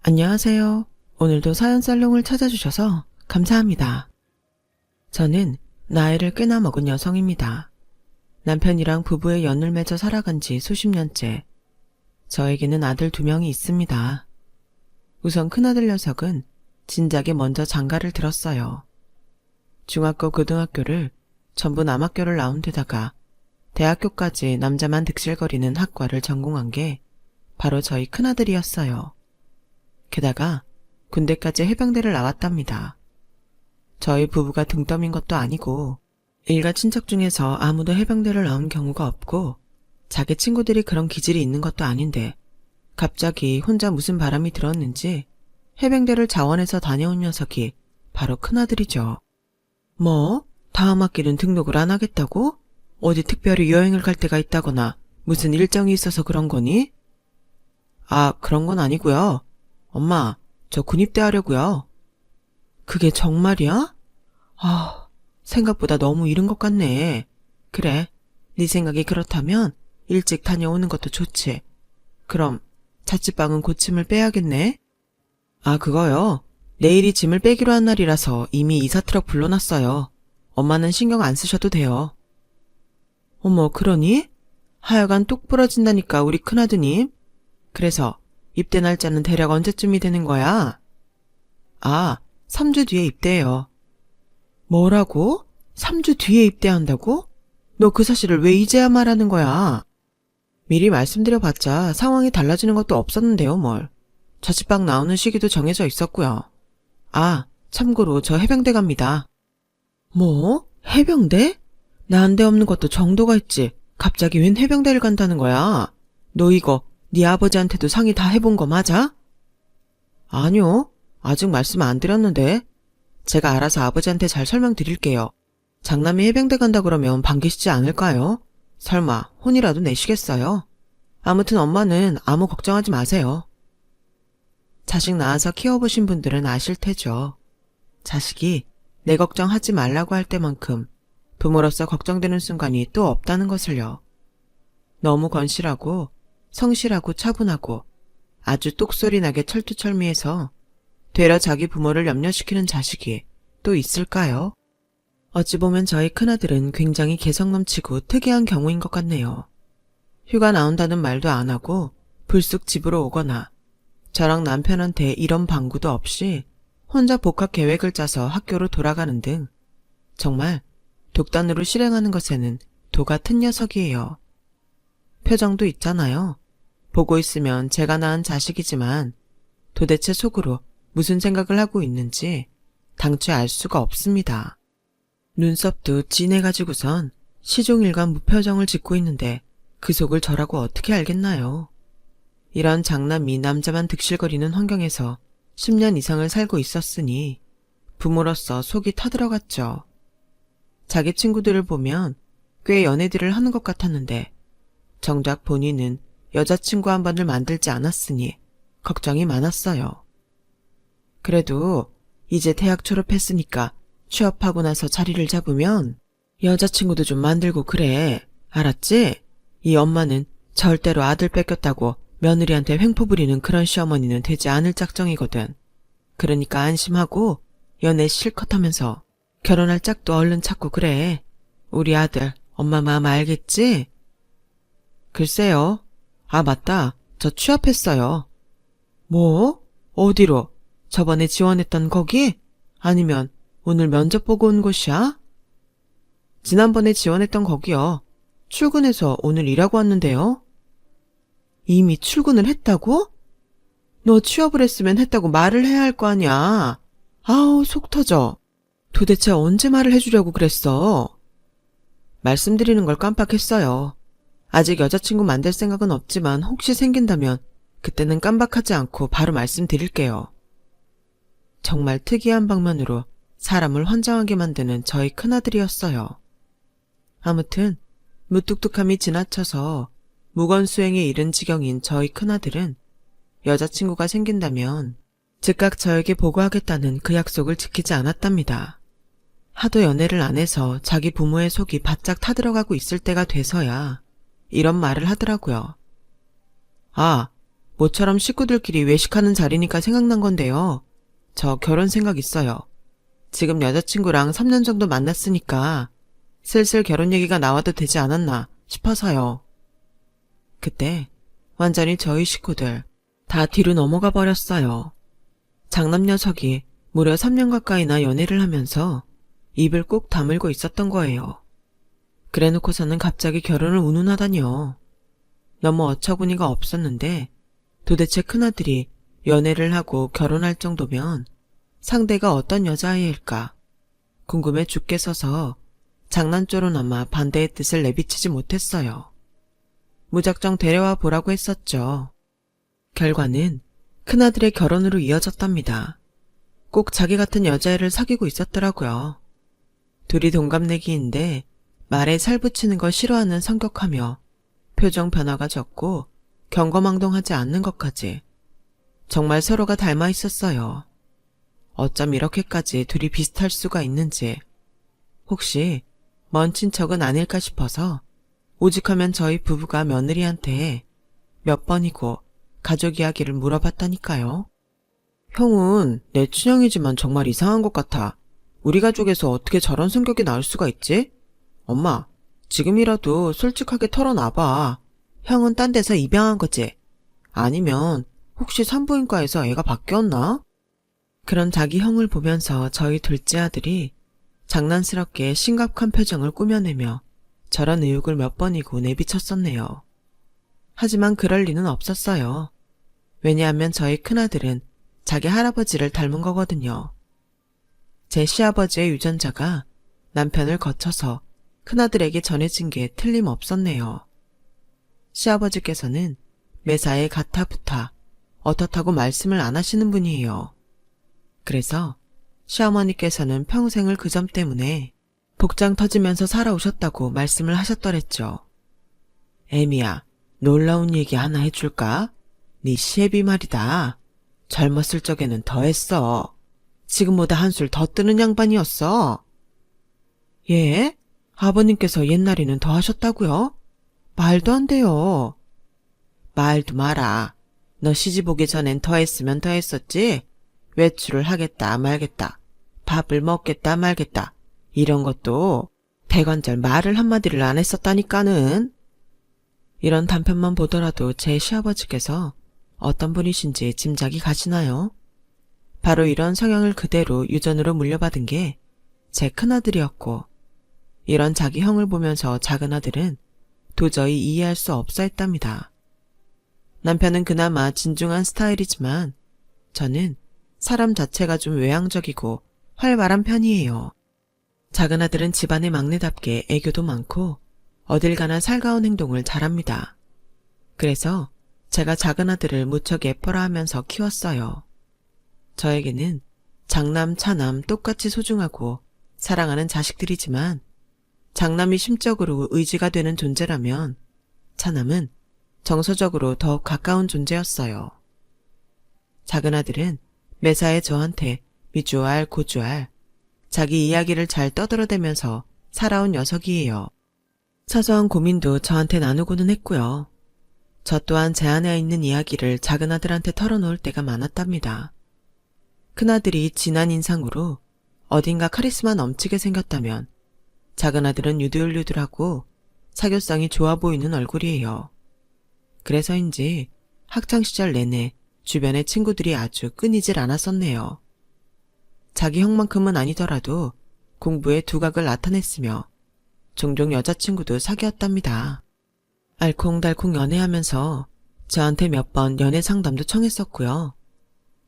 안녕하세요. 오늘도 사연 살롱을 찾아주셔서 감사합니다. 저는 나이를 꽤나 먹은 여성입니다. 남편이랑 부부의 연을 맺어 살아간 지 수십 년째. 저에게는 아들 2명이 있습니다. 우선 큰아들 녀석은 진작에 먼저 장가를 들었어요. 중학교, 고등학교를 전부 남학교를 나온 데다가 대학교까지 남자만 득실거리는 학과를 전공한 게 바로 저희 큰아들이었어요. 게다가 군대까지 해병대를 나왔답니다. 저희 부부가 등 떠민 것도 아니고 일가 친척 중에서 아무도 해병대를 나온 경우가 없고 자기 친구들이 그런 기질이 있는 것도 아닌데 갑자기 혼자 무슨 바람이 들었는지 해병대를 자원해서 다녀온 녀석이 바로 큰아들이죠. 뭐? 다음 학기는 등록을 안 하겠다고? 어디 특별히 여행을 갈 데가 있다거나 무슨 일정이 있어서 그런 거니? 아, 그런 건 아니고요. 엄마, 저 군입대 하려고요. 그게 정말이야? 아, 생각보다 너무 이른 것 같네. 그래, 네 생각이 그렇다면 일찍 다녀오는 것도 좋지. 그럼 자취방은 곧 짐을 빼야겠네. 아, 그거요. 내일이 짐을 빼기로 한 날이라서 이미 이사트럭 불러놨어요. 엄마는 신경 안 쓰셔도 돼요. 어머, 그러니? 하여간 똑 부러진다니까 우리 큰아드님. 그래서 입대 날짜는 대략 언제쯤이 되는 거야? 아, 3주 뒤에 입대해요. 뭐라고? 3주 뒤에 입대한다고? 너 그 사실을 왜 이제야 말하는 거야? 미리 말씀드려봤자 상황이 달라지는 것도 없었는데요, 뭘. 자취방 나오는 시기도 정해져 있었고요. 아, 참고로 저 해병대 갑니다. 뭐? 해병대? 나한데 없는 것도 정도가 있지. 갑자기 웬 해병대를 간다는 거야? 너 이거 네 아버지한테도 상의 다 해본 거 맞아? 아니요. 아직 말씀 안 드렸는데. 제가 알아서 아버지한테 잘 설명드릴게요. 장남이 해병대 간다 그러면 반기시지 않을까요? 설마 혼이라도 내시겠어요? 아무튼 엄마는 아무 걱정하지 마세요. 자식 낳아서 키워보신 분들은 아실 테죠. 자식이 내 걱정하지 말라고 할 때만큼 부모로서 걱정되는 순간이 또 없다는 것을요. 너무 건실하고 성실하고 차분하고 아주 똑소리 나게 철두철미해서 되려 자기 부모를 염려시키는 자식이 또 있을까요? 어찌 보면 저희 큰아들은 굉장히 개성 넘치고 특이한 경우인 것 같네요. 휴가 나온다는 말도 안 하고 불쑥 집으로 오거나 저랑 남편한테 이런 방구도 없이 혼자 복학 계획을 짜서 학교로 돌아가는 등 정말 독단으로 실행하는 것에는 도 같은 녀석이에요. 표정도 있잖아요. 보고 있으면 제가 낳은 자식이지만 도대체 속으로 무슨 생각을 하고 있는지 당최 알 수가 없습니다. 눈썹도 진해가지고선 시종일관 무표정을 짓고 있는데 그 속을 저라고 어떻게 알겠나요? 이런 장남이 남자만 득실거리는 환경에서 10년 이상을 살고 있었으니 부모로서 속이 타들어갔죠. 자기 친구들을 보면 꽤 연애들을 하는 것 같았는데 정작 본인은 여자친구 한 번을 만들지 않았으니 걱정이 많았어요. 그래도 이제 대학 졸업했으니까 취업하고 나서 자리를 잡으면 여자친구도 좀 만들고 그래. 알았지? 이 엄마는 절대로 아들 뺏겼다고 며느리한테 횡포 부리는 그런 시어머니는 되지 않을 작정이거든. 그러니까 안심하고 연애 실컷 하면서 결혼할 짝도 얼른 찾고 그래. 우리 아들 엄마 마음 알겠지? 글쎄요. 아, 맞다. 저 취업했어요. 뭐? 어디로? 저번에 지원했던 거기? 아니면 오늘 면접 보고 온 곳이야? 지난번에 지원했던 거기요. 출근해서 오늘 일하고 왔는데요. 이미 출근을 했다고? 너 취업을 했으면 했다고 말을 해야 할 거 아니야. 아우, 속 터져. 도대체 언제 말을 해주려고 그랬어? 말씀드리는 걸 깜빡했어요. 아직 여자친구 만들 생각은 없지만 혹시 생긴다면 그때는 깜박하지 않고 바로 말씀드릴게요. 정말 특이한 방면으로 사람을 환장하게 만드는 저희 큰아들이었어요. 아무튼 무뚝뚝함이 지나쳐서 무건수행에 이른 지경인 저희 큰아들은 여자친구가 생긴다면 즉각 저에게 보고하겠다는 그 약속을 지키지 않았답니다. 하도 연애를 안 해서 자기 부모의 속이 바짝 타들어가고 있을 때가 돼서야 이런 말을 하더라고요. 아, 모처럼 식구들끼리 외식하는 자리니까 생각난 건데요. 저 결혼 생각 있어요. 지금 여자친구랑 3년 정도 만났으니까 슬슬 결혼 얘기가 나와도 되지 않았나 싶어서요. 그때 완전히 저희 식구들 다 뒤로 넘어가 버렸어요. 장남 녀석이 무려 3년 가까이나 연애를 하면서 입을 꼭 다물고 있었던 거예요. 그래놓고서는 갑자기 결혼을 운운하다니요. 너무 어처구니가 없었는데 도대체 큰아들이 연애를 하고 결혼할 정도면 상대가 어떤 여자아이일까 궁금해 죽겠어서 장난조로나마 반대의 뜻을 내비치지 못했어요. 무작정 데려와 보라고 했었죠. 결과는 큰아들의 결혼으로 이어졌답니다. 꼭 자기 같은 여자애를 사귀고 있었더라고요. 둘이 동갑내기인데 말에 살 붙이는 걸 싫어하는 성격하며 표정 변화가 적고 경거망동하지 않는 것까지 정말 서로가 닮아 있었어요. 어쩜 이렇게까지 둘이 비슷할 수가 있는지 혹시 먼 친척은 아닐까 싶어서 오직하면 저희 부부가 며느리한테 몇 번이고 가족 이야기를 물어봤다니까요. 형은 내 친형이지만 정말 이상한 것 같아. 우리 가족에서 어떻게 저런 성격이 나올 수가 있지? 엄마, 지금이라도 솔직하게 털어놔봐. 형은 딴 데서 입양한 거지? 아니면 혹시 산부인과에서 애가 바뀌었나? 그런 자기 형을 보면서 저희 둘째 아들이 장난스럽게 심각한 표정을 꾸며내며 저런 의혹을 몇 번이고 내비쳤었네요. 하지만 그럴 리는 없었어요. 왜냐하면 저희 큰아들은 자기 할아버지를 닮은 거거든요. 제 시아버지의 유전자가 남편을 거쳐서 큰아들에게 전해진 게 틀림없었네요. 시아버지께서는 매사에 가타부타 어떻다고 말씀을 안 하시는 분이에요. 그래서 시어머니께서는 평생을 그 점 때문에 복장 터지면서 살아오셨다고 말씀을 하셨더랬죠. 애미야, 놀라운 얘기 하나 해줄까? 네 시애비 말이다. 젊었을 적에는 더 했어. 지금보다 한술 더 뜨는 양반이었어. 예? 아버님께서 옛날에는 더 하셨다고요? 말도 안 돼요. 말도 마라. 너 시집 오기 전엔 더 했으면 더 했었지? 외출을 하겠다 말겠다. 밥을 먹겠다 말겠다. 이런 것도 대관절 말을 한마디를 안 했었다니까는. 이런 단편만 보더라도 제 시아버지께서 어떤 분이신지 짐작이 가시나요? 바로 이런 성향을 그대로 유전으로 물려받은 게 제 큰아들이었고 이런 자기 형을 보면서 작은아들은 도저히 이해할 수 없어 했답니다. 남편은 그나마 진중한 스타일이지만 저는 사람 자체가 좀 외향적이고 활발한 편이에요. 작은아들은 집안의 막내답게 애교도 많고 어딜 가나 살가운 행동을 잘합니다. 그래서 제가 작은아들을 무척 예뻐라 하면서 키웠어요. 저에게는 장남, 차남 똑같이 소중하고 사랑하는 자식들이지만 장남이 심적으로 의지가 되는 존재라면 차남은 정서적으로 더욱 가까운 존재였어요. 작은아들은 매사에 저한테 미주알 고주알 자기 이야기를 잘 떠들어대면서 살아온 녀석이에요. 사소한 고민도 저한테 나누고는 했고요. 저 또한 제 안에 있는 이야기를 작은아들한테 털어놓을 때가 많았답니다. 큰아들이 진한 인상으로 어딘가 카리스마 넘치게 생겼다면 작은아들은 유들유들하고 사교성이 좋아 보이는 얼굴이에요. 그래서인지 학창시절 내내 주변의 친구들이 아주 끊이질 않았었네요. 자기 형만큼은 아니더라도 공부에 두각을 나타냈으며 종종 여자친구도 사귀었답니다. 알콩달콩 연애하면서 저한테 몇 번 연애 상담도 청했었고요.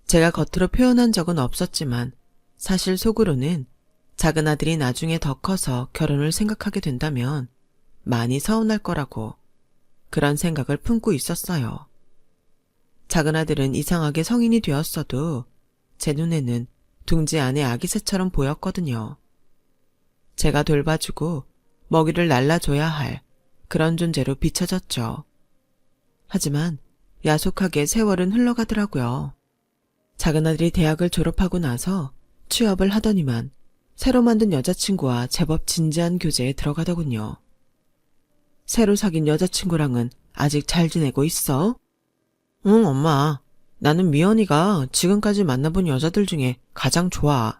제가 겉으로 표현한 적은 없었지만 사실 속으로는 작은아들이 나중에 더 커서 결혼을 생각하게 된다면 많이 서운할 거라고 그런 생각을 품고 있었어요. 작은아들은 이상하게 성인이 되었어도 제 눈에는 둥지 안의 아기새처럼 보였거든요. 제가 돌봐주고 먹이를 날라줘야 할 그런 존재로 비춰졌죠. 하지만 야속하게 세월은 흘러가더라고요. 작은아들이 대학을 졸업하고 나서 취업을 하더니만 새로 만든 여자친구와 제법 진지한 교제에 들어가더군요. 새로 사귄 여자친구랑은 아직 잘 지내고 있어? 응, 엄마. 나는 미연이가 지금까지 만나본 여자들 중에 가장 좋아.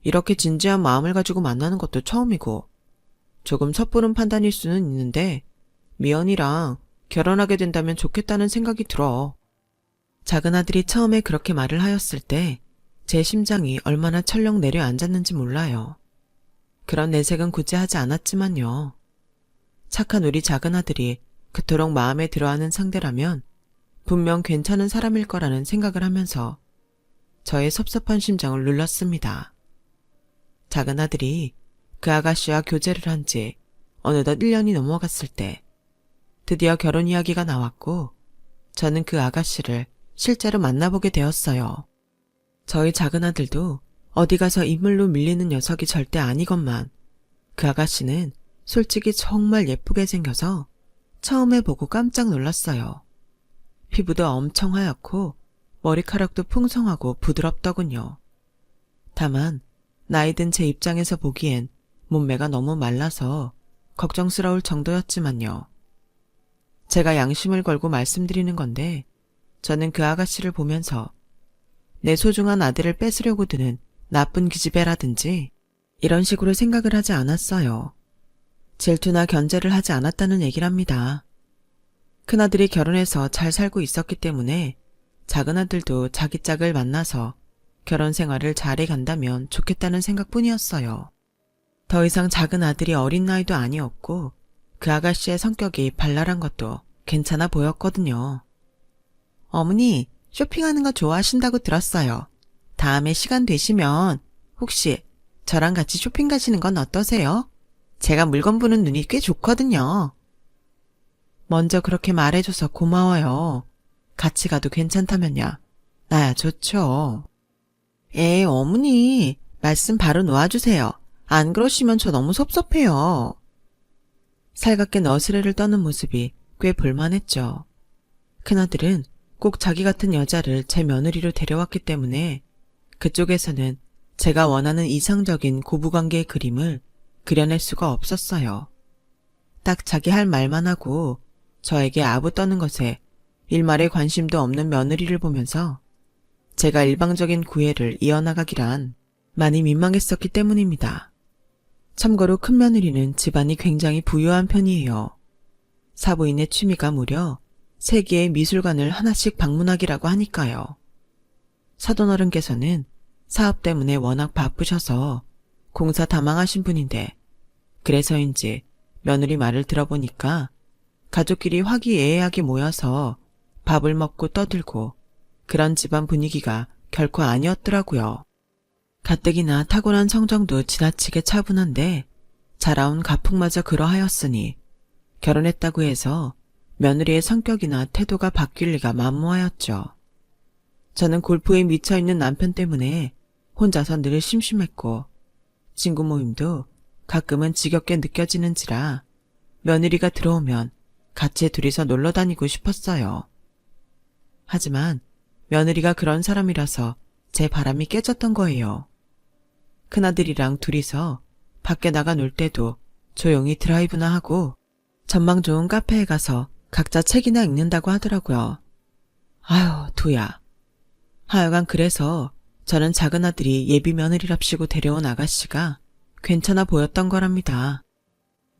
이렇게 진지한 마음을 가지고 만나는 것도 처음이고, 조금 섣부른 판단일 수는 있는데, 미연이랑 결혼하게 된다면 좋겠다는 생각이 들어. 작은 아들이 처음에 그렇게 말을 하였을 때, 제 심장이 얼마나 철렁 내려앉았는지 몰라요. 그런 내색은 굳이 하지 않았지만요. 착한 우리 작은 아들이 그토록 마음에 들어하는 상대라면 분명 괜찮은 사람일 거라는 생각을 하면서 저의 섭섭한 심정을 눌렀습니다. 작은 아들이 그 아가씨와 교제를 한 지 어느덧 1년이 넘어갔을 때 드디어 결혼 이야기가 나왔고 저는 그 아가씨를 실제로 만나보게 되었어요. 저희 작은 아들도 어디 가서 인물로 밀리는 녀석이 절대 아니건만 그 아가씨는 솔직히 정말 예쁘게 생겨서 처음에 보고 깜짝 놀랐어요. 피부도 엄청 하얗고 머리카락도 풍성하고 부드럽더군요. 다만 나이 든 제 입장에서 보기엔 몸매가 너무 말라서 걱정스러울 정도였지만요. 제가 양심을 걸고 말씀드리는 건데 저는 그 아가씨를 보면서 내 소중한 아들을 뺏으려고 드는 나쁜 기집애라든지 이런 식으로 생각을 하지 않았어요. 질투나 견제를 하지 않았다는 얘기랍니다. 큰아들이 결혼해서 잘 살고 있었기 때문에 작은아들도 자기 짝을 만나서 결혼 생활을 잘해 간다면 좋겠다는 생각뿐이었어요. 더 이상 작은아들이 어린 나이도 아니었고 그 아가씨의 성격이 발랄한 것도 괜찮아 보였거든요. 어머니, 쇼핑하는 거 좋아하신다고 들었어요. 다음에 시간 되시면 혹시 저랑 같이 쇼핑 가시는 건 어떠세요? 제가 물건 보는 눈이 꽤 좋거든요. 먼저 그렇게 말해줘서 고마워요. 같이 가도 괜찮다면야. 나야 좋죠. 어머니, 말씀 바로 놓아주세요. 안 그러시면 저 너무 섭섭해요. 살갑게 너스레를 떠는 모습이 꽤 볼만했죠. 큰아들은 꼭 자기 같은 여자를 제 며느리로 데려왔기 때문에 그쪽에서는 제가 원하는 이상적인 고부관계의 그림을 그려낼 수가 없었어요. 딱 자기 할 말만 하고 저에게 아부 떠는 것에 일말의 관심도 없는 며느리를 보면서 제가 일방적인 구애를 이어나가기란 많이 민망했었기 때문입니다. 참고로 큰며느리는 집안이 굉장히 부유한 편이에요. 사부인의 취미가 무려 3개의 미술관을 하나씩 방문하기라고 하니까요. 사돈어른께서는 사업 때문에 워낙 바쁘셔서 공사 다망하신 분인데 그래서인지 며느리 말을 들어보니까 가족끼리 화기애애하게 모여서 밥을 먹고 떠들고 그런 집안 분위기가 결코 아니었더라고요. 가뜩이나 타고난 성정도 지나치게 차분한데 자라온 가풍마저 그러하였으니 결혼했다고 해서 며느리의 성격이나 태도가 바뀔 리가 만무하였죠. 저는 골프에 미쳐있는 남편 때문에 혼자서 늘 심심했고 친구 모임도 가끔은 지겹게 느껴지는지라 며느리가 들어오면 같이 둘이서 놀러 다니고 싶었어요. 하지만 며느리가 그런 사람이라서 제 바람이 깨졌던 거예요. 큰아들이랑 둘이서 밖에 나가 놀 때도 조용히 드라이브나 하고 전망 좋은 카페에 가서 각자 책이나 읽는다고 하더라고요. 아유, 두야. 하여간 그래서 저는 작은아들이 예비 며느리랍시고 데려온 아가씨가 괜찮아 보였던 거랍니다.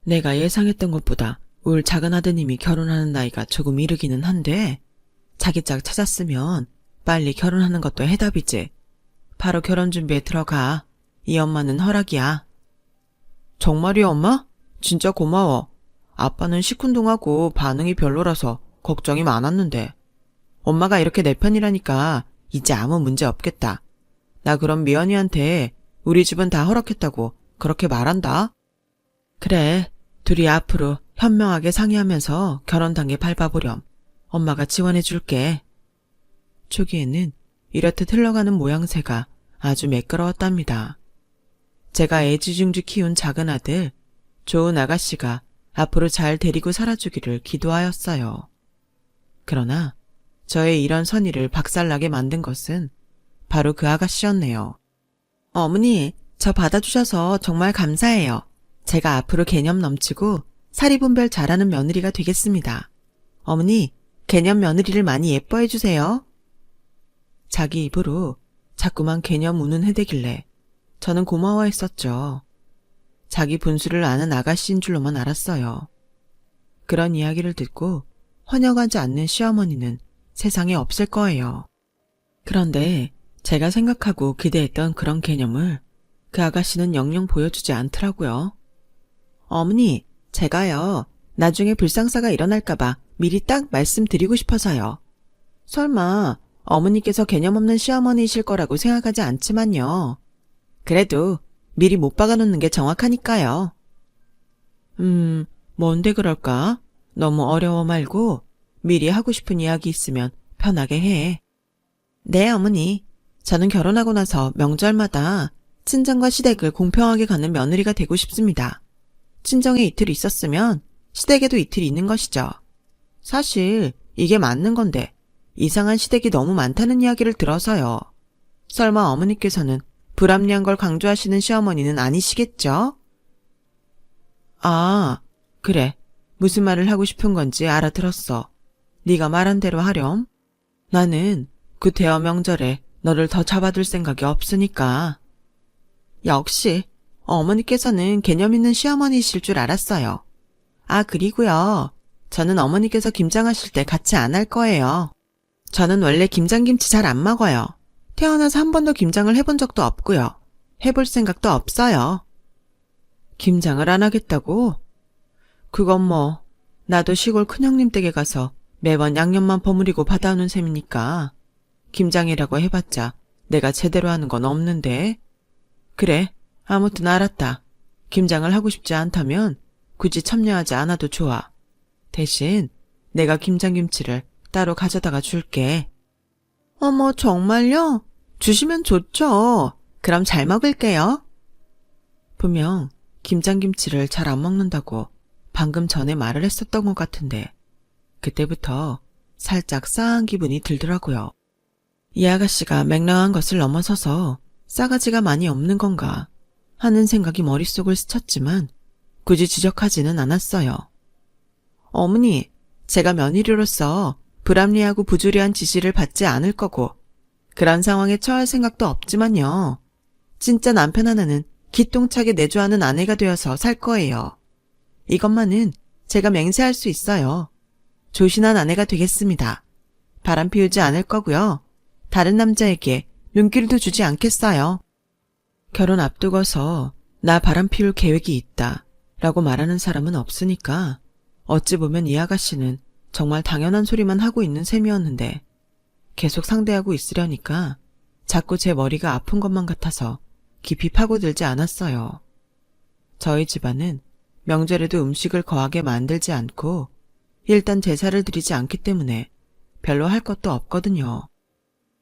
내가 예상했던 것보다 울 작은아드님이 결혼하는 나이가 조금 이르기는 한데 자기 짝 찾았으면 빨리 결혼하는 것도 해답이지. 바로 결혼 준비에 들어가. 이 엄마는 허락이야. 정말이야, 엄마? 진짜 고마워. 아빠는 시큰둥하고 반응이 별로라서 걱정이 많았는데 엄마가 이렇게 내 편이라니까 이제 아무 문제 없겠다. 나 그럼 미연이한테 우리 집은 다 허락했다고 그렇게 말한다. 그래, 둘이 앞으로 현명하게 상의하면서 결혼 단계 밟아보렴. 엄마가 지원해줄게. 초기에는 이렇듯 흘러가는 모양새가 아주 매끄러웠답니다. 제가 애지중지 키운 작은 아들, 좋은 아가씨가 앞으로 잘 데리고 살아주기를 기도하였어요. 그러나 저의 이런 선의를 박살나게 만든 것은 바로 그 아가씨였네요. 어머니, 저 받아주셔서 정말 감사해요. 제가 앞으로 개념 넘치고 사리분별 잘하는 며느리가 되겠습니다. 어머니, 개념 며느리를 많이 예뻐해 주세요. 자기 입으로 자꾸만 개념 운운 해대길래 저는 고마워했었죠. 자기 분수를 아는 아가씨인 줄로만 알았어요. 그런 이야기를 듣고 헌혈하지 않는 시어머니는 세상에 없을 거예요. 그런데 제가 생각하고 기대했던 그런 개념을 그 아가씨는 영영 보여주지 않더라고요. 어머니, 제가요, 나중에 불상사가 일어날까봐 미리 딱 말씀드리고 싶어서요. 설마 어머니께서 개념 없는 시어머니이실 거라고 생각하지 않지만요. 그래도 미리 못 박아놓는 게 정확하니까요. 뭔데 그럴까? 너무 어려워 말고 미리 하고 싶은 이야기 있으면 편하게 해. 네, 어머니. 저는 결혼하고 나서 명절마다 친정과 시댁을 공평하게 가는 며느리가 되고 싶습니다. 친정에 이틀 있었으면 시댁에도 이틀 있는 것이죠. 사실 이게 맞는 건데 이상한 시댁이 너무 많다는 이야기를 들어서요. 설마 어머니께서는 불합리한 걸 강조하시는 시어머니는 아니시겠죠? 아, 그래. 무슨 말을 하고 싶은 건지 알아들었어. 네가 말한 대로 하렴. 나는 그 대어 명절에 너를 더 잡아둘 생각이 없으니까. 역시 어머니께서는 개념 있는 시어머니이실 줄 알았어요. 아, 그리고요. 저는 어머니께서 김장하실 때 같이 안 할 거예요. 저는 원래 김장김치 잘 안 먹어요. 태어나서 한 번도 김장을 해본 적도 없고요. 해볼 생각도 없어요. 김장을 안 하겠다고? 그건 뭐 나도 시골 큰형님 댁에 가서 매번 양념만 버무리고 받아오는 셈이니까 김장이라고 해봤자 내가 제대로 하는 건 없는데. 그래, 아무튼 알았다. 김장을 하고 싶지 않다면 굳이 참여하지 않아도 좋아. 대신 내가 김장김치를 따로 가져다가 줄게. 어머, 정말요? 주시면 좋죠. 그럼 잘 먹을게요. 분명 김장김치를 잘 안 먹는다고 방금 전에 말을 했었던 것 같은데 그때부터 살짝 싸한 기분이 들더라고요. 이 아가씨가 맹랑한 것을 넘어서서 싸가지가 많이 없는 건가 하는 생각이 머릿속을 스쳤지만 굳이 지적하지는 않았어요. 어머니, 제가 며느리로서 불합리하고 부조리한 지시를 받지 않을 거고 그런 상황에 처할 생각도 없지만요. 진짜 남편 하나는 기똥차게 내조하는 아내가 되어서 살 거예요. 이것만은 제가 맹세할 수 있어요. 조신한 아내가 되겠습니다. 바람 피우지 않을 거고요. 다른 남자에게 눈길도 주지 않겠어요. 결혼 앞두고서 나 바람 피울 계획이 있다 라고 말하는 사람은 없으니까 어찌 보면 이 아가씨는 정말 당연한 소리만 하고 있는 셈이었는데 계속 상대하고 있으려니까 자꾸 제 머리가 아픈 것만 같아서 깊이 파고들지 않았어요. 저희 집안은 명절에도 음식을 거하게 만들지 않고 일단 제사를 드리지 않기 때문에 별로 할 것도 없거든요.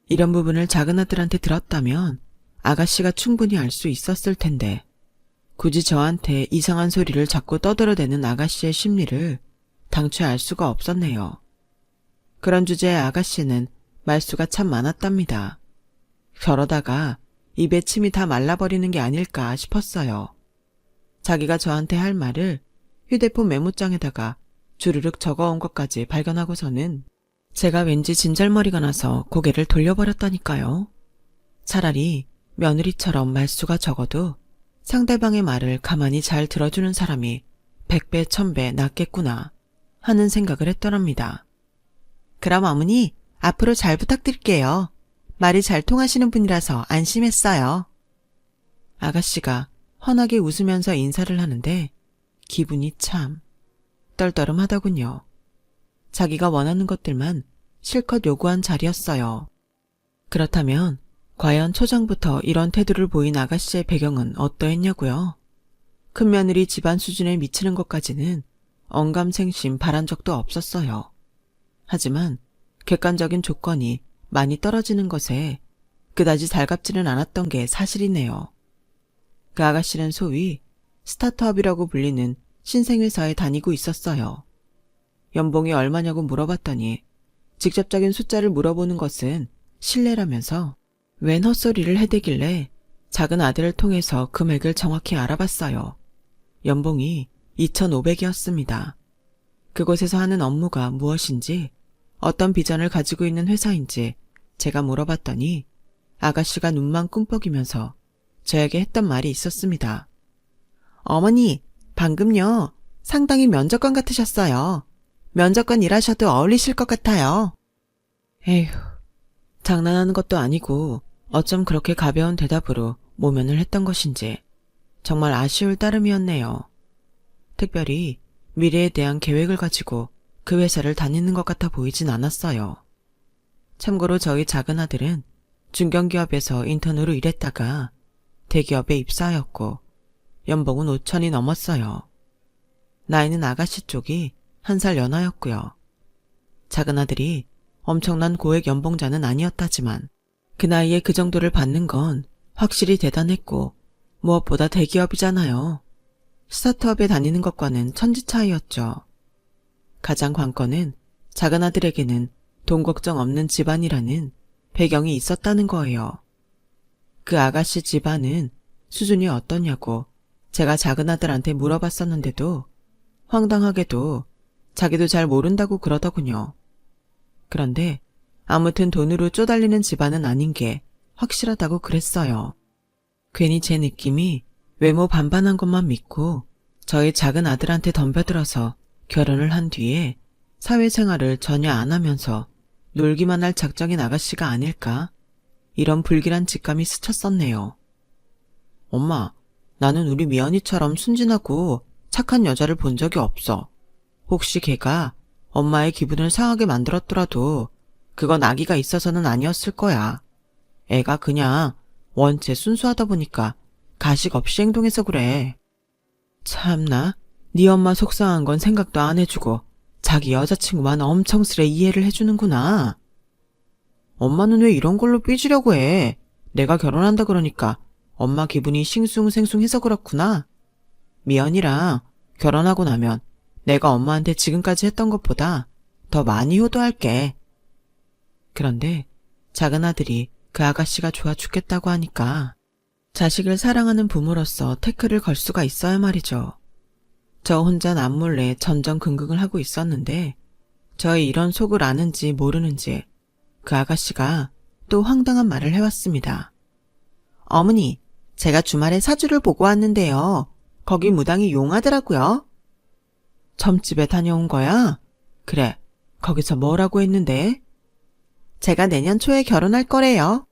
이런 부분을 작은아들한테 들었다면 아가씨가 충분히 알 수 있었을 텐데 굳이 저한테 이상한 소리를 자꾸 떠들어대는 아가씨의 심리를 당최 알 수가 없었네요. 그런 주제의 아가씨는 말수가 참 많았답니다. 저러다가 입에 침이 다 말라버리는 게 아닐까 싶었어요. 자기가 저한테 할 말을 휴대폰 메모장에다가 주르륵 적어온 것까지 발견하고서는 제가 왠지 진절머리가 나서 고개를 돌려버렸다니까요. 차라리 며느리처럼 말수가 적어도 상대방의 말을 가만히 잘 들어주는 사람이 100배, 1000배 낫겠구나 하는 생각을 했더랍니다. 그럼 어머니, 앞으로 잘 부탁드릴게요. 말이 잘 통하시는 분이라서 안심했어요. 아가씨가 환하게 웃으면서 인사를 하는데 기분이 참 떨떠름하더군요. 자기가 원하는 것들만 실컷 요구한 자리였어요. 그렇다면 과연 초장부터 이런 태도를 보인 아가씨의 배경은 어떠했냐고요? 큰며느리 집안 수준에 미치는 것까지는 언감생심 바란 적도 없었어요. 하지만 객관적인 조건이 많이 떨어지는 것에 그다지 달갑지는 않았던 게 사실이네요. 그 아가씨는 소위 스타트업이라고 불리는 신생회사에 다니고 있었어요. 연봉이 얼마냐고 물어봤더니 직접적인 숫자를 물어보는 것은 실례라면서 웬 헛소리를 해대길래 작은 아들을 통해서 금액을 정확히 알아봤어요. 연봉이 2,500이었습니다. 그곳에서 하는 업무가 무엇인지 어떤 비전을 가지고 있는 회사인지 제가 물어봤더니 아가씨가 눈만 꿈뻑이면서 저에게 했던 말이 있었습니다. 어머니, 방금요. 상당히 면접관 같으셨어요. 면접관 일하셔도 어울리실 것 같아요. 에휴, 장난하는 것도 아니고 어쩜 그렇게 가벼운 대답으로 모면을 했던 것인지 정말 아쉬울 따름이었네요. 특별히 미래에 대한 계획을 가지고 그 회사를 다니는 것 같아 보이진 않았어요. 참고로 저희 작은 아들은 중견기업에서 인턴으로 일했다가 대기업에 입사하였고 연봉은 5천이 넘었어요. 나이는 아가씨 쪽이 1살 연하였고요. 작은 아들이 엄청난 고액 연봉자는 아니었다지만 그 나이에 그 정도를 받는 건 확실히 대단했고 무엇보다 대기업이잖아요. 스타트업에 다니는 것과는 천지 차이였죠. 가장 관건은 작은 아들에게는 돈 걱정 없는 집안이라는 배경이 있었다는 거예요. 그 아가씨 집안은 수준이 어떠냐고 제가 작은 아들한테 물어봤었는데도 황당하게도 자기도 잘 모른다고 그러더군요. 그런데 아무튼 돈으로 쪼달리는 집안은 아닌 게 확실하다고 그랬어요. 괜히 제 느낌이 외모 반반한 것만 믿고 저희 작은 아들한테 덤벼들어서 결혼을 한 뒤에 사회생활을 전혀 안 하면서 놀기만 할 작정인 아가씨가 아닐까? 이런 불길한 직감이 스쳤었네요. 엄마, 나는 우리 미연이처럼 순진하고 착한 여자를 본 적이 없어. 혹시 걔가 엄마의 기분을 상하게 만들었더라도 그건 아기가 있어서는 아니었을 거야. 애가 그냥 원체 순수하다 보니까 가식 없이 행동해서 그래. 참나, 네 엄마 속상한 건 생각도 안 해주고 자기 여자친구만 엄청스레 이해를 해주는구나. 엄마는 왜 이런 걸로 삐지려고 해? 내가 결혼한다 그러니까 엄마 기분이 싱숭생숭해서 그렇구나. 미연이랑 결혼하고 나면 내가 엄마한테 지금까지 했던 것보다 더 많이 효도할게. 그런데 작은 아들이 그 아가씨가 좋아 죽겠다고 하니까 자식을 사랑하는 부모로서 태클을 걸 수가 있어야 말이죠. 저 혼자 남몰래 전전긍긍을 하고 있었는데 저의 이런 속을 아는지 모르는지 그 아가씨가 또 황당한 말을 해왔습니다. 어머니, 제가 주말에 사주를 보고 왔는데요. 거기 무당이 용하더라고요. 점집에 다녀온 거야? 그래, 거기서 뭐라고 했는데? 제가 내년 초에 결혼할 거래요.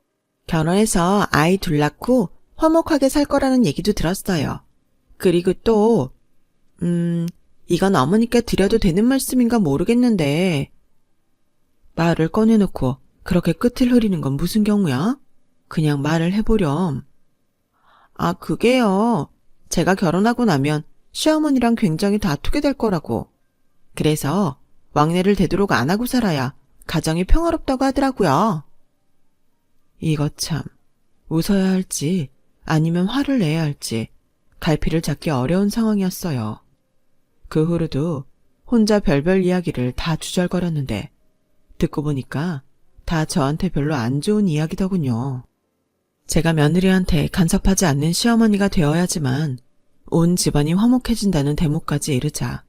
결혼해서 아이 둘 낳고 화목하게 살 거라는 얘기도 들었어요. 그리고 또 이건 어머니께 드려도 되는 말씀인가 모르겠는데 말을 꺼내놓고 그렇게 끝을 흐리는 건 무슨 경우야? 그냥 말을 해보렴. 아, 그게요. 제가 결혼하고 나면 시어머니랑 굉장히 다투게 될 거라고. 그래서 왕래를 되도록 안 하고 살아야 가정이 평화롭다고 하더라고요. 이거 참, 웃어야 할지 아니면 화를 내야 할지 갈피를 잡기 어려운 상황이었어요. 그 후로도 혼자 별별 이야기를 다 주절거렸는데 듣고 보니까 다 저한테 별로 안 좋은 이야기더군요. 제가 며느리한테 간섭하지 않는 시어머니가 되어야지만 온 집안이 화목해진다는 대목까지 이르자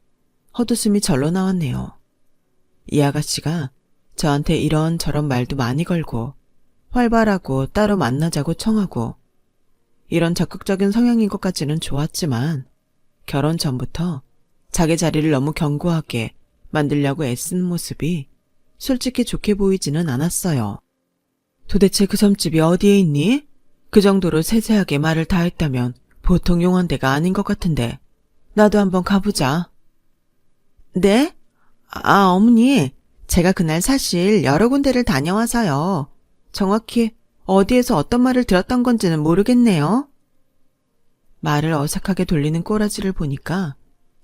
헛웃음이 절로 나왔네요. 이 아가씨가 저한테 이런저런 말도 많이 걸고 활발하고 따로 만나자고 청하고 이런 적극적인 성향인 것까지는 좋았지만 결혼 전부터 자기 자리를 너무 견고하게 만들려고 애쓰는 모습이 솔직히 좋게 보이지는 않았어요. 도대체 그 점집이 어디에 있니? 그 정도로 세세하게 말을 다 했다면 보통 용한데가 아닌 것 같은데 나도 한번 가보자. 네? 아, 어머니, 제가 그날 사실 여러 군데를 다녀와서요. 정확히 어디에서 어떤 말을 들었던 건지는 모르겠네요. 말을 어색하게 돌리는 꼬라지를 보니까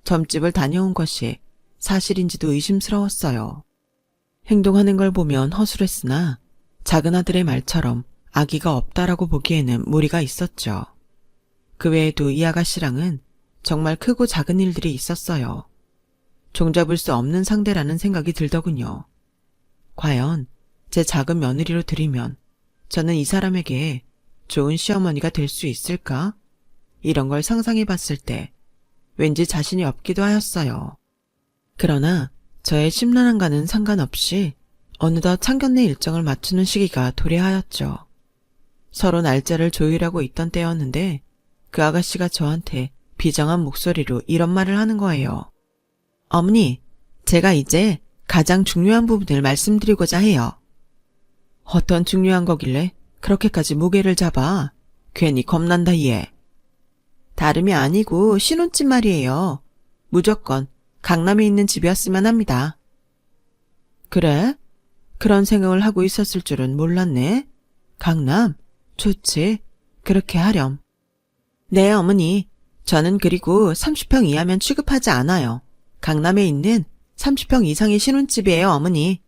점집을 다녀온 것이 사실인지도 의심스러웠어요. 행동하는 걸 보면 허술했으나 작은 아들의 말처럼 악의가 없다라고 보기에는 무리가 있었죠. 그 외에도 이 아가씨랑은 정말 크고 작은 일들이 있었어요. 종잡을 수 없는 상대라는 생각이 들더군요. 과연 제 작은 며느리로 들이면 저는 이 사람에게 좋은 시어머니가 될 수 있을까? 이런 걸 상상해 봤을 때 왠지 자신이 없기도 하였어요. 그러나 저의 심란함과는 상관없이 어느덧 상견례 일정을 맞추는 시기가 도래하였죠. 서로 날짜를 조율하고 있던 때였는데 그 아가씨가 저한테 비장한 목소리로 이런 말을 하는 거예요. 어머니, 제가 이제 가장 중요한 부분을 말씀드리고자 해요. 어떤 중요한 거길래 그렇게까지 무게를 잡아? 괜히 겁난다 얘. 다름이 아니고 신혼집 말이에요. 무조건 강남에 있는 집이었으면 합니다. 그래? 그런 생각을 하고 있었을 줄은 몰랐네. 강남? 좋지. 그렇게 하렴. 네, 어머니. 저는 그리고 30평 이하면 취급하지 않아요. 강남에 있는 30평 이상의 신혼집이에요, 어머니.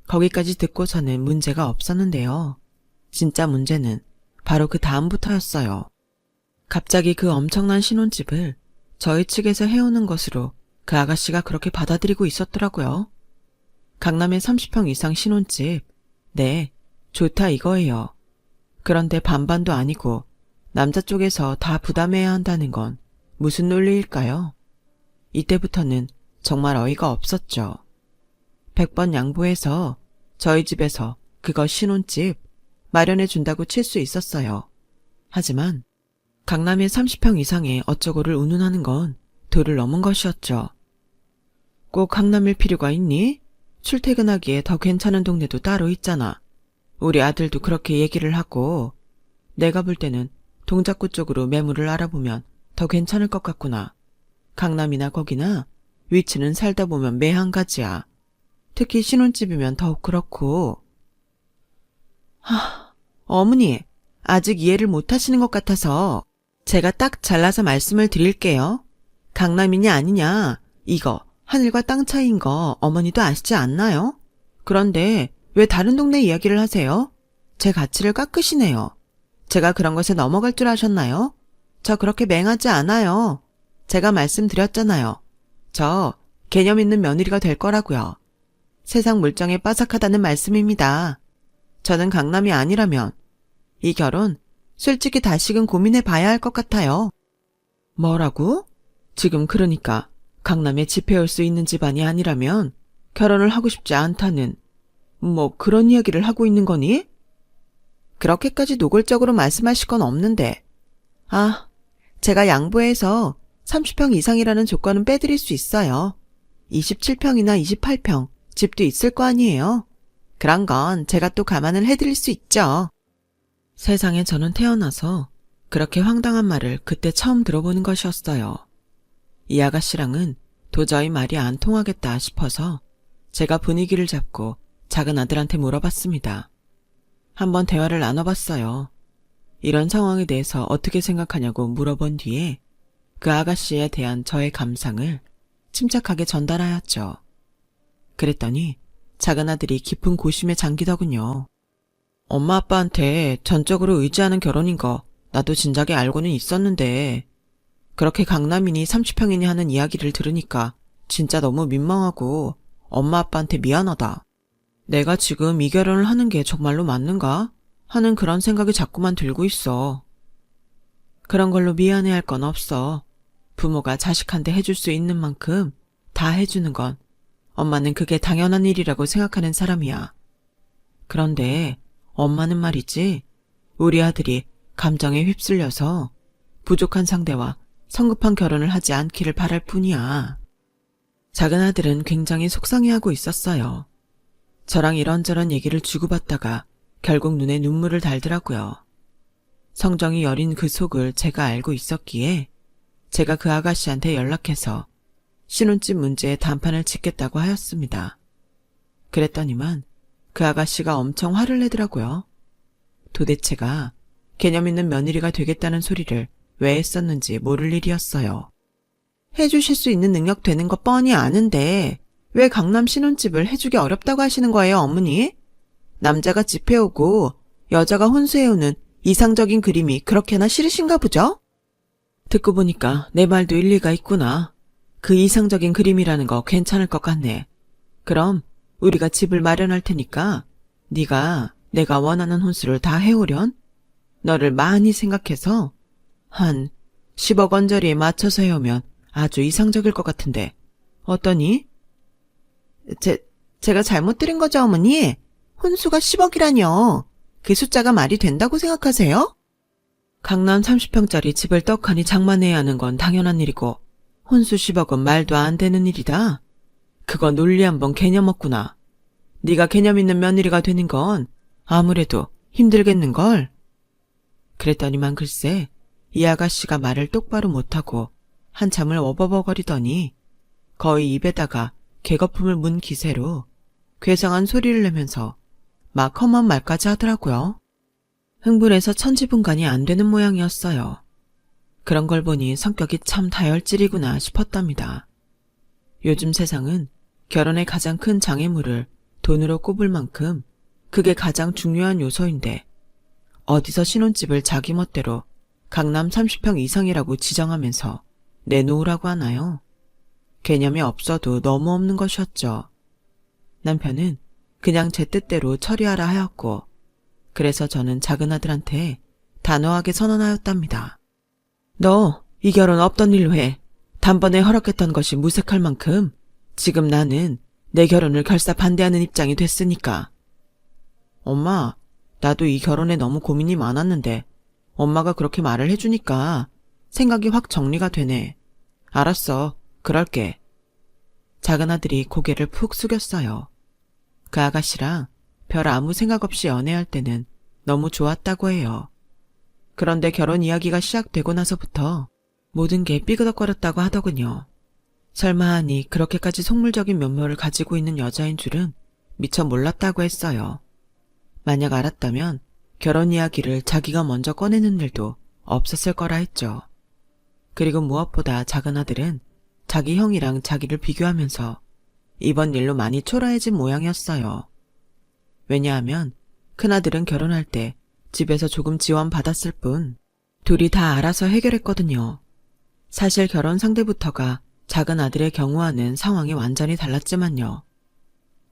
거기까지 듣고서는 문제가 없었는데요. 진짜 문제는 바로 그 다음부터였어요. 갑자기 그 엄청난 신혼집을 저희 측에서 해오는 것으로 그 아가씨가 그렇게 받아들이고 있었더라고요. 강남의 30평 이상 신혼집, 네, 좋다 이거예요. 그런데 반반도 아니고 남자 쪽에서 다 부담해야 한다는 건 무슨 논리일까요? 이때부터는 정말 어이가 없었죠. 100번 양보해서 저희 집에서 그거 신혼집 마련해 준다고 칠 수 있었어요. 하지만 강남의 30평 이상의 어쩌고를 운운하는 건 도를 넘은 것이었죠. 꼭 강남일 필요가 있니? 출퇴근하기에 더 괜찮은 동네도 따로 있잖아. 우리 아들도 그렇게 얘기를 하고 내가 볼 때는 동작구 쪽으로 매물을 알아보면 더 괜찮을 것 같구나. 강남이나 거기나 위치는 살다 보면 매 한 가지야. 특히 신혼집이면 더욱 그렇고. 어머니, 아직 이해를 못하시는 것 같아서 제가 딱 잘라서 말씀을 드릴게요. 강남이냐 아니냐, 이거 하늘과 땅 차이인 거 어머니도 아시지 않나요? 그런데 왜 다른 동네 이야기를 하세요? 제 가치를 깎으시네요. 제가 그런 것에 넘어갈 줄 아셨나요? 저 그렇게 맹하지 않아요. 제가 말씀드렸잖아요. 저 개념 있는 며느리가 될 거라고요. 세상 물정에 빠삭하다는 말씀입니다. 저는 강남이 아니라면 이 결혼 솔직히 다시금 고민해 봐야 할 것 같아요. 뭐라고? 지금 그러니까 강남에 집해올 수 있는 집안이 아니라면 결혼을 하고 싶지 않다는 뭐 그런 이야기를 하고 있는 거니? 그렇게까지 노골적으로 말씀하실 건 없는데. 제가 양보해서 30평 이상이라는 조건은 빼드릴 수 있어요. 27평이나 28평 집도 있을 거 아니에요. 그런 건 제가 또 감안을 해드릴 수 있죠. 세상에 저는 태어나서 그렇게 황당한 말을 그때 처음 들어보는 것이었어요. 이 아가씨랑은 도저히 말이 안 통하겠다 싶어서 제가 분위기를 잡고 작은 아들한테 물어봤습니다. 한번 대화를 나눠봤어요. 이런 상황에 대해서 어떻게 생각하냐고 물어본 뒤에 그 아가씨에 대한 저의 감상을 침착하게 전달하였죠. 그랬더니 작은 아들이 깊은 고심에 잠기더군요. 엄마 아빠한테 전적으로 의지하는 결혼인 거 나도 진작에 알고는 있었는데 그렇게 강남이니 30평이니 하는 이야기를 들으니까 진짜 너무 민망하고 엄마 아빠한테 미안하다. 내가 지금 이 결혼을 하는 게 정말로 맞는가? 하는 그런 생각이 자꾸만 들고 있어. 그런 걸로 미안해할 건 없어. 부모가 자식한테 해줄 수 있는 만큼 다 해주는 건 엄마는 그게 당연한 일이라고 생각하는 사람이야. 그런데 엄마는 말이지, 우리 아들이 감정에 휩쓸려서 부족한 상대와 성급한 결혼을 하지 않기를 바랄 뿐이야. 작은 아들은 굉장히 속상해하고 있었어요. 저랑 이런저런 얘기를 주고받다가 결국 눈에 눈물을 달더라고요. 성정이 여린 그 속을 제가 알고 있었기에 제가 그 아가씨한테 연락해서 신혼집 문제에 단판을 짓겠다고 하였습니다. 그랬더니만 그 아가씨가 엄청 화를 내더라고요. 도대체가 개념 있는 며느리가 되겠다는 소리를 왜 했었는지 모를 일이었어요. 해주실 수 있는 능력 되는 거 뻔히 아는데 왜 강남 신혼집을 해주기 어렵다고 하시는 거예요, 어머니? 남자가 집해오고 여자가 혼수해오는 이상적인 그림이 그렇게나 싫으신가 보죠? 듣고 보니까 내 말도 일리가 있구나. 그 이상적인 그림이라는 거 괜찮을 것 같네. 그럼 우리가 집을 마련할 테니까 네가 내가 원하는 혼수를 다 해오련? 너를 많이 생각해서 한 10억 원짜리에 맞춰서 해오면 아주 이상적일 것 같은데 어떠니? 제가 잘못 들은 거죠, 어머니? 혼수가 10억이라뇨. 그 숫자가 말이 된다고 생각하세요? 강남 30평짜리 집을 떡하니 장만해야 하는 건 당연한 일이고 혼수 10억은 말도 안 되는 일이다. 그거 논리 한번 개념 없구나. 네가 개념 있는 며느리가 되는 건 아무래도 힘들겠는걸. 그랬더니만 글쎄 이 아가씨가 말을 똑바로 못하고 한참을 워버버거리더니 거의 입에다가 개거품을 문 기세로 괴상한 소리를 내면서 막 험한 말까지 하더라고요. 흥분해서 천지분간이 안 되는 모양이었어요. 그런 걸 보니 성격이 참 다혈질이구나 싶었답니다. 요즘 세상은 결혼의 가장 큰 장애물을 돈으로 꼽을 만큼 그게 가장 중요한 요소인데 어디서 신혼집을 자기 멋대로 강남 30평 이상이라고 지정하면서 내놓으라고 하나요? 개념이 없어도 너무 없는 것이었죠. 남편은 그냥 제 뜻대로 처리하라 하였고 그래서 저는 작은 아들한테 단호하게 선언하였답니다. 너 이 결혼 없던 일로 해. 단번에 허락했던 것이 무색할 만큼 지금 나는 내 결혼을 결사 반대하는 입장이 됐으니까. 엄마, 나도 이 결혼에 너무 고민이 많았는데 엄마가 그렇게 말을 해주니까 생각이 확 정리가 되네. 알았어, 그럴게. 작은 아들이 고개를 푹 숙였어요. 그 아가씨랑 별 아무 생각 없이 연애할 때는 너무 좋았다고 해요. 그런데 결혼 이야기가 시작되고 나서부터 모든 게 삐그덕거렸다고 하더군요. 설마 하니 그렇게까지 속물적인 면모를 가지고 있는 여자인 줄은 미처 몰랐다고 했어요. 만약 알았다면 결혼 이야기를 자기가 먼저 꺼내는 일도 없었을 거라 했죠. 그리고 무엇보다 작은 아들은 자기 형이랑 자기를 비교하면서 이번 일로 많이 초라해진 모양이었어요. 왜냐하면 큰아들은 결혼할 때 집에서 조금 지원받았을 뿐 둘이 다 알아서 해결했거든요. 사실 결혼 상대부터가 작은 아들의 경우와는 상황이 완전히 달랐지만요.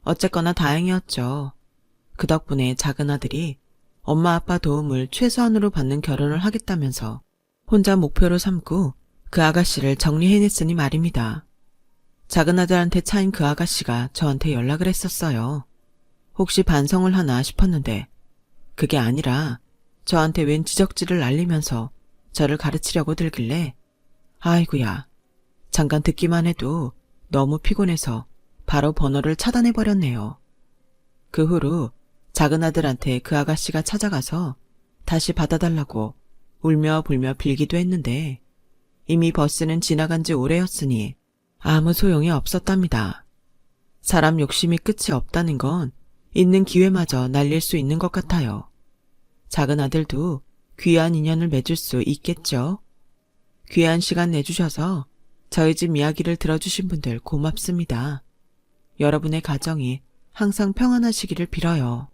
어쨌거나 다행이었죠. 그 덕분에 작은 아들이 엄마 아빠 도움을 최소한으로 받는 결혼을 하겠다면서 혼자 목표로 삼고 그 아가씨를 정리해냈으니 말입니다. 작은 아들한테 차인 그 아가씨가 저한테 연락을 했었어요. 혹시 반성을 하나 싶었는데 그게 아니라 저한테 웬 지적질을 날리면서 저를 가르치려고 들길래 아이고야, 잠깐 듣기만 해도 너무 피곤해서 바로 번호를 차단해버렸네요. 그 후로 작은 아들한테 그 아가씨가 찾아가서 다시 받아달라고 울며 불며 빌기도 했는데 이미 버스는 지나간 지 오래였으니 아무 소용이 없었답니다. 사람 욕심이 끝이 없다는 건 있는 기회마저 날릴 수 있는 것 같아요. 작은 아들도 귀한 인연을 맺을 수 있겠죠. 귀한 시간 내주셔서 저희 집 이야기를 들어주신 분들 고맙습니다. 여러분의 가정이 항상 평안하시기를 빌어요.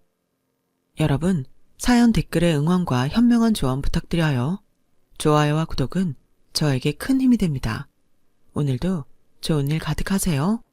여러분, 사연 댓글에 응원과 현명한 조언 부탁드려요. 좋아요와 구독은 저에게 큰 힘이 됩니다. 오늘도 좋은 일 가득하세요.